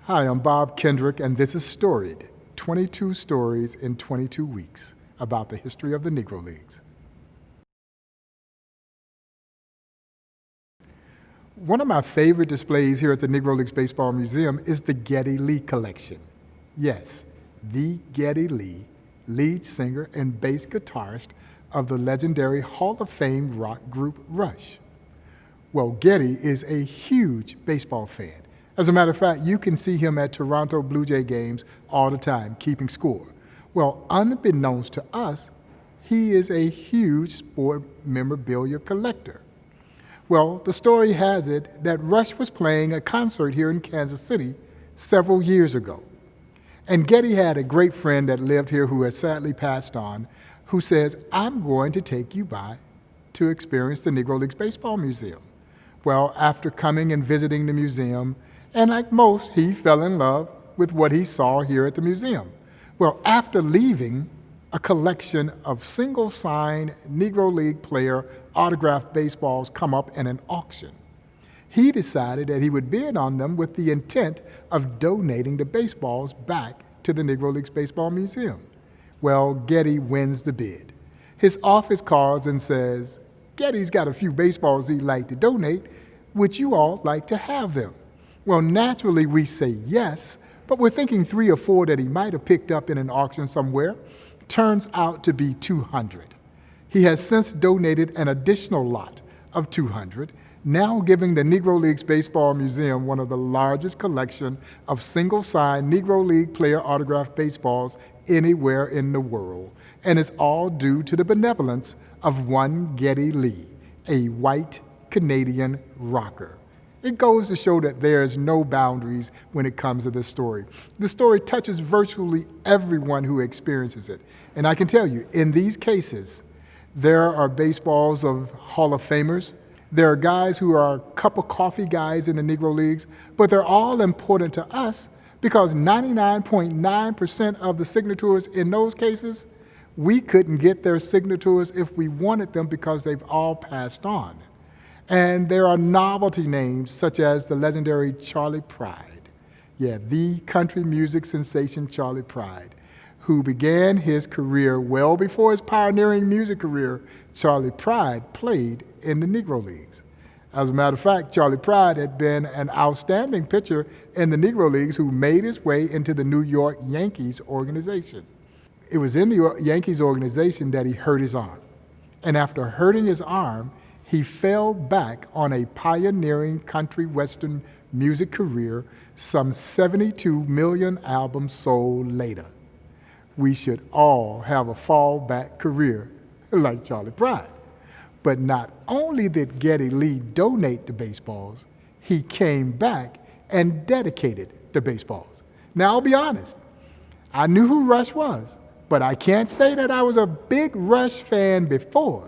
Hi, I'm Bob Kendrick, and this is Storied, 22 stories in 22 weeks about the history of the Negro Leagues. One of my favorite displays here at the Negro Leagues Baseball Museum is the Geddy Lee collection. Yes, the Geddy Lee, lead singer and bass guitarist of the legendary Hall of Fame rock group Rush. Well, Geddy is a huge baseball fan. As a matter of fact, you can see him at Toronto Blue Jay games all the time, keeping score. Well, unbeknownst to us, he is a huge sport memorabilia collector. Well, the story has it that Rush was playing a concert here in Kansas City several years ago. And Geddy had a great friend that lived here who has sadly passed on, who says, "I'm going to take you by to experience the Negro Leagues Baseball Museum." Well, after coming and visiting the museum, and like most, he fell in love with what he saw here at the museum. Well, after leaving, a collection of single-sign Negro League player autographed baseballs come up in an auction. He decided that he would bid on them with the intent of donating the baseballs back to the Negro Leagues Baseball Museum. Well, Geddy wins the bid. His office calls and says, "Geddy's got a few baseballs he'd like to donate. Would you all like to have them?" Well, naturally we say yes, but we're thinking 3 or 4 that he might have picked up in an auction somewhere. Turns out to be 200. He has since donated an additional lot of 200, now giving the Negro Leagues Baseball Museum one of the largest collection of single-sign Negro League player autographed baseballs anywhere in the world. And it's all due to the benevolence of one Geddy Lee, a white Canadian rocker. It goes to show that there's no boundaries when it comes to this story. The story touches virtually everyone who experiences it. And I can tell you, in these cases, there are baseballs of Hall of Famers. There are guys who are cup of coffee guys in the Negro Leagues, but they're all important to us because 99.9% of the signatures in those cases, we couldn't get their signatures if we wanted them because they've all passed on. And there are novelty names such as the legendary Charley Pride. Yeah, the country music sensation Charley Pride, who began his career well before his pioneering music career. Charley Pride played in the Negro Leagues. As a matter of fact, Charley Pride had been an outstanding pitcher in the Negro Leagues who made his way into the New York Yankees organization. It was in the Yankees organization that he hurt his arm. And after hurting his arm, he fell back on a pioneering country western music career some 72 million albums sold later. We should all have a fallback career like Charley Pride. But not only did Geddy Lee donate the baseballs, he came back and dedicated the baseballs. Now, I'll be honest, I knew who Rush was, but I can't say that I was a big Rush fan before.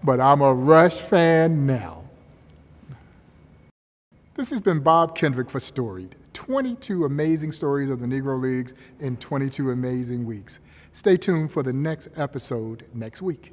But I'm a Rush fan now. This has been Bob Kendrick for Storied. 22 amazing stories of the Negro Leagues in 22 amazing weeks. Stay tuned for the next episode next week.